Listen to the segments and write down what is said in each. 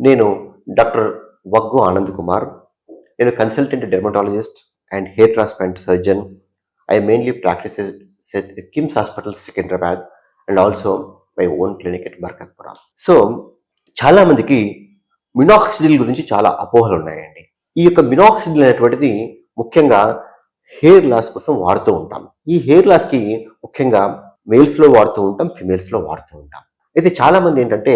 నేను డాక్టర్ వగ్గు ఆనంద్ కుమార్. నేను consultant dermatologist and hair transplant surgeon. I mainly practice at KIMS hospital Secunderabad and also my own clinic at Barkatpura. So, చాలామందికి minoxidil గురించి చాలా అపోహలున్నాయండి. ఈ యొక్క మినాక్సిడిల్ అనేటువంటిది ముఖ్యంగా హెయిర్ లాస్ కోసం వాడుతూ ఉంటాం. ఈ హెయిర్ లాస్‌కి ముఖ్యంగా మేల్స్‌లో వాడుతూ ఉంటాం, ఫీమేల్స్‌లో వాడుతూ ఉంటాం. అయితే చాలామంది ఏంటంటే,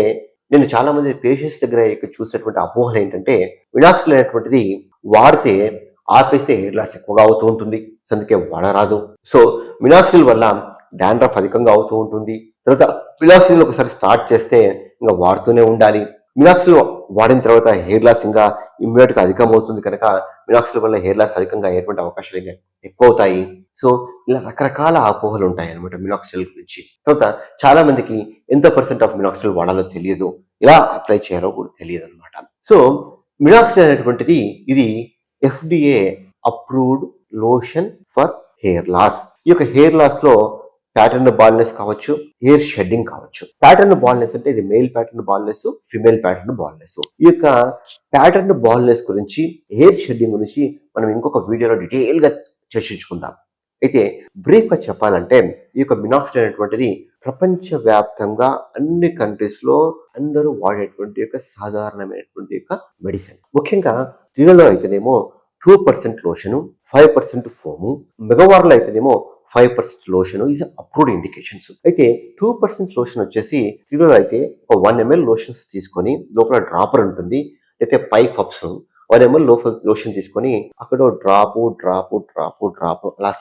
నేను చాలామంది పేషెంట్స్ దగ్గర చూసినటువంటి అపోహలు ఏంటంటే, మినాక్సిడిల్ అనేటువంటిది వాడితే ఆపేస్తే హెయిర్ లాస్ ఎక్కువగా అవుతూ ఉంటుంది. సో, అందుకే వాడరాదు. సో, మినాక్సిడిల్ వల్ల డాండ్రఫ్ అధికంగా అవుతూ ఉంటుంది. తర్వాత మినాక్సిడిల్ ఒకసారి స్టార్ట్ చేస్తే ఇంకా వాడుతూనే ఉండాలి. మినాక్సిడిల్ వాడిన తర్వాత హెయిర్ లాస్ ఇంకా ఇమ్మీడియట్‌గా అధికమవుతుంది కనుక మినాక్సిడిల్ వల్ల హెయిర్ లాస్ అధికంగా అయ్యేటువంటి అవకాశాలు ఇంకా ఎక్కువ అవుతాయి. సో, ఇలా రకరకాల అపోహలు ఉంటాయన్నమాట మినాక్సిడిల్ గురించి. తర్వాత చాలా మందికి ఎంత పర్సెంట్ ఆఫ్ మినాక్సిడిల్ వాడాలో తెలియదు. ఎలా అప్లై చేయాలో కూడా తెలియదన్నమాట. సో, మినాక్సిడిల్ అనేటువంటిది ఇది FDA approved lotion for hair loss. ఈ యొక్క హెయిర్ లాస్‌లో ప్యాటర్న్ బాల్నెస్ కావచ్చు, హెయిర్ షెడ్డింగ్ కావచ్చు. ప్యాటర్న్ బాల్నెస్ అంటే ఇది male pattern baldness, female pattern baldness. ఈ యొక్క ప్యాటర్న్ బాల్నెస్ గురించి, హెయిర్ షెడ్డింగ్ గురించి మనం ఇంకొక వీడియోలో డీటెయిల్‌గా చర్చించుకుందాం. అయితే బ్రీఫ్‌గా చెప్పాలంటే ఈ యొక్క మినాక్సిడిల్ అనేటువంటిది ప్రపంచవ్యాప్తంగా అన్ని కంట్రీస్‌లో అందరూ వాడేటువంటి యొక్క సాధారణమైనటువంటి యొక్క మెడిసిన్. ముఖ్యంగా స్త్రీలలో అయితేనేమో 2% లోషను, 5% ఫోము, మగవారిలో అయితేనేమో 5% లోషన్ ఈజ్ అప్రూవ్డ్ ఇండికేషన్స్. అయితే 2% లోషన్ వచ్చేసి స్త్రీలలో అయితే ఒక 1 ml లోషన్స్ తీసుకొని లోపల డ్రాపర్ ఉంటుంది. అయితే పై కప్స్ 1 ml లోషన్ తీసుకొని అక్కడ డ్రాప్ అలా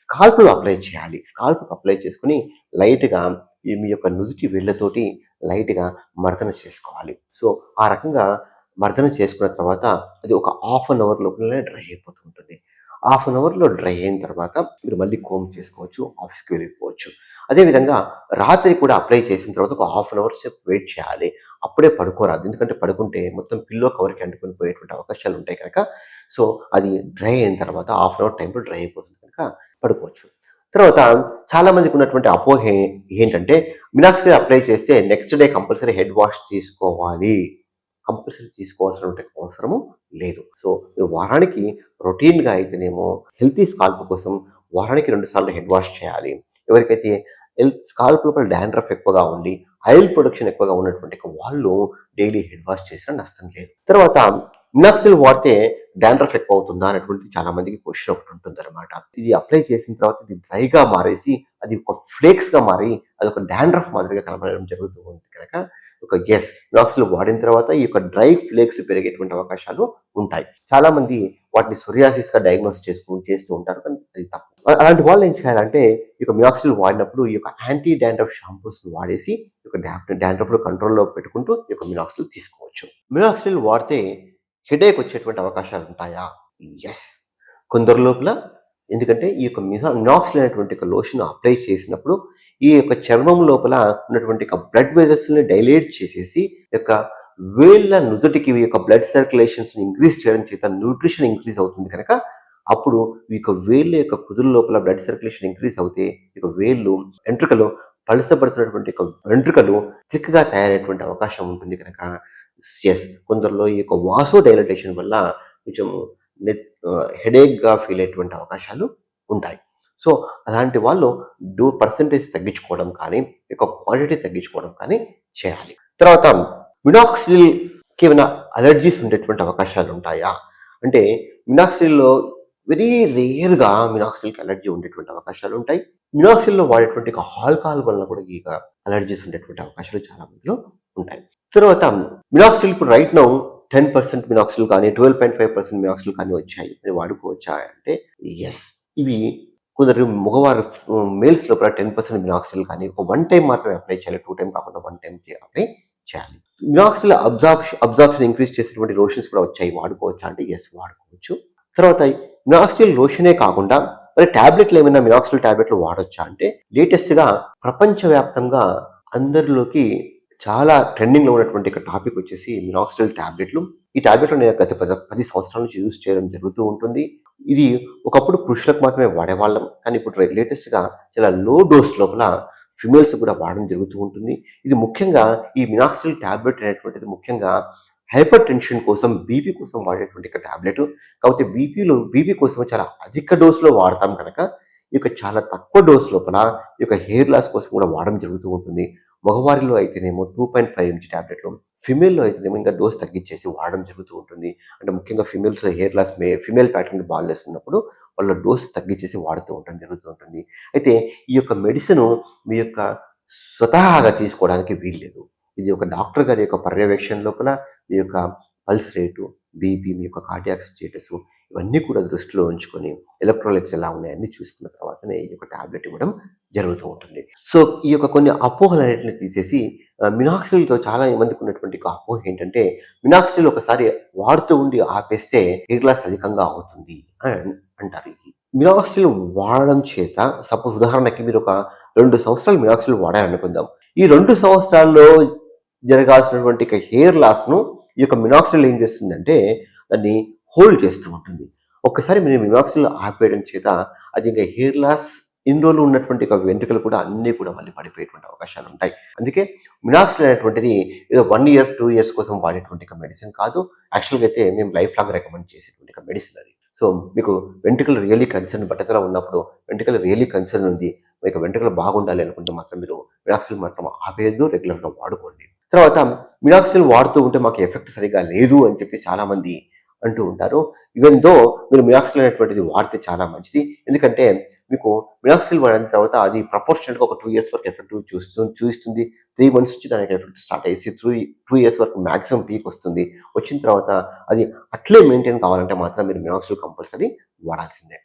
స్కాల్ప్లో అప్లై చేయాలి. స్కాల్ప్కి అప్లై చేసుకుని లైట్‌గా మీ యొక్క నుదుటి వేళ్ళతోటి లైట్‌గా మర్దన చేసుకోవాలి. సో, ఆ రకంగా మర్దన చేసుకున్న తర్వాత అది ఒక హాఫ్ అన్ అవర్ లోపలనే డ్రై అయిపోతూ ఉంటుంది. హాఫ్ అన్ అవర్‌లో డ్రై అయిన తర్వాత మీరు మళ్ళీ కోంబ్ చేసుకోవచ్చు, ఆఫీస్‌కి వెళ్ళిపోవచ్చు. అదేవిధంగా రాత్రి కూడా అప్లై చేసిన తర్వాత ఒక హాఫ్ అన్ అవర్ సేపు వెయిట్ చేయాలి. అప్పుడే పడుకోరాదు. ఎందుకంటే పడుకుంటే మొత్తం పిల్లో కవర్‌కి అంటుకొని పోయేటువంటి అవకాశాలు ఉంటాయి కనుక, సో, అది డ్రై అయిన తర్వాత హాఫ్ అన్ అవర్ టైంలో డ్రై అయిపోతుంది కనుక పడుకోవచ్చు. తర్వాత చాలామందికి ఉన్నటువంటి అపోహ ఏంటంటే మినాక్సిడిల్ అప్లై చేస్తే next day compulsory head wash తీసుకోవాలి. కంపల్సరీ తీసుకోవాల్సినటువంటి అవసరము లేదు. సో, మీరు వారానికి రొటీన్‌గా అయితేనేమో హెల్తీ స్కాల్ప్ కోసం వారానికి 2 సార్లు హెడ్ వాష్ చేయాలి. ఎవరికైతే స్కాల్ప్ లోపల డాండ్రఫ్ ఎక్కువగా ఉండి, ఆయిల్ ప్రొడక్షన్ ఎక్కువగా ఉన్నటువంటి వాళ్ళు డైలీ హెడ్ వాష్ చేసినా నష్టం లేదు. తర్వాత మినాక్సిడిల్ వాడితే డాండ్రఫ్ ఎక్కువ అవుతుందా అనేటువంటి చాలా మందికి క్వెషన్ ఒకటి ఉంటుందన్నమాట. ఇది అప్లై చేసిన తర్వాత ఇది డ్రైగా మారేసి అది ఒక ఫ్లేక్స్‌గా మారి అదొక డాండ్రఫ్ మాదిరిగా కనపడడం జరుగుతూ ఉంది కనుక మినాక్సిడిల్ వాడిన తర్వాత ఈ యొక్క డ్రై ఫ్లేక్స్ పెరిగేటువంటి అవకాశాలు ఉంటాయి. చాలా మంది వాటిని సోరియాసిస్‌గా డయాగ్నోస్ చేస్తూ ఉంటారు. కానీ అది తప్పు. అలాంటి వాళ్ళు ఏం చేయాలంటే ఈ యొక్క మినాక్సిడిల్ వాడినప్పుడు ఈ యొక్క యాంటీ డాండ్రఫ్ షాంపూస్‌ని వాడేసి ఈ యొక్క డాండ్రఫ్‌ను కంట్రోల్‌లో పెట్టుకుంటూ ఈ యొక్క మినాక్సిడిల్ తీసుకోవచ్చు. మినాక్సిడిల్ వాడితే హెడేక్ వచ్చేటువంటి అవకాశాలు ఉంటాయా? యెస్. కొందరి లోపల ఎందుకంటే ఈ యొక్క మినాక్సిడిల్ అనేటువంటి ఒక లోషన్ అప్లై చేసినప్పుడు ఈ యొక్క చర్మం లోపల ఉన్నటువంటి బ్లడ్ వెజల్స్‌ని డైలేట్ చేసేసి యొక్క వేళ్ళ నుదుటికి ఈ యొక్క బ్లడ్ సర్క్యులేషన్స్‌ని ఇంక్రీజ్ చేయడం చేత న్యూట్రిషన్ ఇంక్రీజ్ అవుతుంది కనుక అప్పుడు ఈ యొక్క వేళ్ళ యొక్క కుదురు లోపల బ్లడ్ సర్క్యులేషన్ ఇంక్రీజ్ అవుతే ఇక వేళ్ళు వెంట్రుకలు పలసపడుతున్నటువంటి వెంట్రుకలు థిక్‌గా తయారయ్యేటువంటి అవకాశం ఉంటుంది కనుక కొందరిలో ఈ యొక్క వాసో డైలటేషన్ వల్ల కొంచెం హెడేక్‌గా ఫీల్ అయ్యేటువంటి అవకాశాలు ఉంటాయి. సో, అలాంటి వాళ్ళు పర్సెంటేజ్ తగ్గించుకోవడం కానీ, యొక్క క్వాంటిటీ తగ్గించుకోవడం కానీ చేయాలి. తర్వాత మినాక్సిడిల్‌కి ఏమైనా అలర్జీస్ ఉండేటువంటి అవకాశాలు ఉంటాయా? అంటే మినాక్సిడిల్‌లో వెరీ రేర్‌గా మినాక్సిడిల్‌కి అలర్జీ ఉండేటువంటి అవకాశాలు ఉంటాయి. మినాక్సిడిల్‌లో వాడేటువంటి ఆల్కహాల్ వలన కూడా ఈ అలర్జీస్ ఉండేటువంటి అవకాశాలు చాలా మందిలో ఉంటాయి. తర్వాత మినాక్సిడిల్ ఇప్పుడు రైట్ నౌ 10% మినాక్సిడిల్ కానీ 12.5% మినాక్సిడిల్ కానీ వచ్చాయి. అది వాడుకోవచ్చా అంటే యెస్. ఇవి కొందరు మగవారు మేల్స్ లోపల 10% మినాక్సిడిల్ కానీ ఒక 1 టైమ్ మాత్రమే అప్లై చేయాలి. 2 టైమ్ కాకుండా 1 టైమ్ అప్లై చేయాలి. మినాక్సిడిల్ అబ్జార్ప్షన్ ఇంక్రీజ్ చేసేటువంటి లోషన్స్ కూడా వచ్చాయి. వాడుకోవచ్చా అంటే యెస్ వాడుకోవచ్చు. తర్వాత మినాక్సిడిల్ లోషనే కాకుండా మరి టాబ్లెట్లు ఏమైనా మినాక్సిడిల్ టాబ్లెట్లు వాడొచ్చా అంటే లేటెస్ట్‌గా ప్రపంచవ్యాప్తంగా అందరిలోకి చాలా ట్రెండింగ్‌లో ఉన్నటువంటి ఒక టాపిక్ వచ్చేసి మినాక్సిడిల్ టాబ్లెట్లు. ఈ టాబ్లెట్లు నేను గత 10 సంవత్సరాల నుంచి యూజ్ చేయడం జరుగుతూ ఉంటుంది. ఇది ఒకప్పుడు పురుషులకు మాత్రమే వాడేవాళ్ళం. కానీ ఇప్పుడు లేటెస్ట్‌గా చాలా లో డోస్ లోపల ఫిమేల్స్ కూడా వాడడం జరుగుతూ ఉంటుంది. ఇది ముఖ్యంగా ఈ మినాక్సిడిల్ టాబ్లెట్ అనేటువంటిది ముఖ్యంగా హైపర్ టెన్షన్ కోసం, బీపీ కోసం వాడేటువంటి ఒక టాబ్లెట్. కాబట్టి బీపీ కోసం చాలా అధిక డోస్‌లో వాడతాం గనక, ఈ యొక్క చాలా తక్కువ డోస్ లోపల ఈ యొక్క హెయిర్ లాస్ కోసం కూడా వాడడం జరుగుతూ ఉంటుంది. మగవారిలో అయితేనేమో 2.5 ఎంజీ టాబ్లెట్లు, ఫిమేల్‌లో అయితేనేమో ఇంకా డోస్ తగ్గించేసి వాడడం జరుగుతూ ఉంటుంది. అంటే ముఖ్యంగా females hair loss female pattern baldness ఉన్నప్పుడు వాళ్ళ డోస్ తగ్గించేసి వాడుతూ ఉండడం జరుగుతూ ఉంటుంది. అయితే ఈ యొక్క మెడిసిను మీ యొక్క స్వతహాగా తీసుకోవడానికి వీల్లేదు. ఇది ఒక డాక్టర్ గారి యొక్క పర్యవేక్షణ లోపల మీ యొక్క పల్స్ రేటు, బీపీ, మీ యొక్క కార్డియాక్ స్టేటసు ఇవన్నీ కూడా దృష్టిలో ఉంచుకొని ఎలక్ట్రోలైట్స్ ఎలా ఉన్నాయి అన్నీ చూసుకున్న తర్వాతనే ఈ యొక్క టాబ్లెట్ ఇవ్వడం జరుగుతూ ఉంటుంది. సో, ఈ యొక్క కొన్ని అపోహలన్నిటిని తీసేసి మినాక్సిడిల్‌తో చాలా మందికి ఉన్నటువంటి ఒక అపోహ ఏంటంటే, మినాక్సిడిల్ ఒకసారి వాడుతూ ఉండి ఆపేస్తే హెయిర్ లాస్ అధికంగా అవుతుంది అని అంటారు. మినాక్సిడిల్ వాడడం చేత సపోజ్ ఉదాహరణకి మీరు ఒక 2 సంవత్సరాలు మినాక్సిడిల్ వాడారనుకుందాం. ఈ 2 సంవత్సరాల్లో జరగాల్సినటువంటి ఇక హెయిర్ లాస్‌ను ఈ యొక్క మినాక్సిడిల్ ఏం చేస్తుందంటే దాన్ని హోల్డ్ చేస్తూ ఉంటుంది. ఒక్కసారి మీరు మినాక్సిడిల్ ఆపేయడం చేత అది ఇంక హెయిర్ లాస్ ఇన్ని రోజులు ఉన్నటువంటి ఒక వెంట్రుకలు కూడా అన్నీ కూడా మళ్ళీ పడిపోయేటువంటి అవకాశాలు ఉంటాయి. అందుకే మినాక్సిడిల్ అనేటువంటిది ఏదో 1 ఇయర్, 2 ఇయర్స్ కోసం వాడేటువంటి ఒక మెడిసిన్ కాదు. యాక్చువల్‌గా అయితే మేము లైఫ్ లాంగ్ రికమెండ్ చేసేటువంటి ఒక మెడిసిన్ అది. సో, మీకు వెంట్రుకలు రియల్లీ కన్సర్న్ బట్టతల ఉన్నప్పుడు, వెంట్రుకలు రియల్లీ కన్సర్న్ ఉంది, మీకు వెంట్రుకలు బాగుండాలి అనుకుంటే మాత్రం మీరు మినాక్సిడిల్ మాత్రం ఆపేయొద్దు, రెగ్యులర్‌గా వాడుకోండి. తర్వాత మినాక్సిడిల్ వాడుతూ ఉంటే మాకు ఎఫెక్ట్ సరిగ్గా లేదు అని చెప్పి చాలామంది అంటూ ఉంటారు. ఈవెన్ దో మీరు మినాక్సిడిల్ అనేటువంటిది వాడితే చాలా మంచిది. ఎందుకంటే మీకు మినాక్సిడిల్ వాడిన తర్వాత అది ప్రపోర్షనల్‌గా ఒక 2 ఇయర్స్ వరకు ఎఫెక్ట్ చూయిస్తుంది. 3 మంత్స్ నుంచి దానికి ఎఫెక్ట్ స్టార్ట్ అయ్యేసి 2 ఇయర్స్ వరకు మాక్సిమం పీక్ వస్తుంది. వచ్చిన తర్వాత అది అట్లే మెయింటైన్ కావాలంటే మాత్రం మీరు మినాక్సిడిల్ కంపల్సరీ వాడాల్సిందే.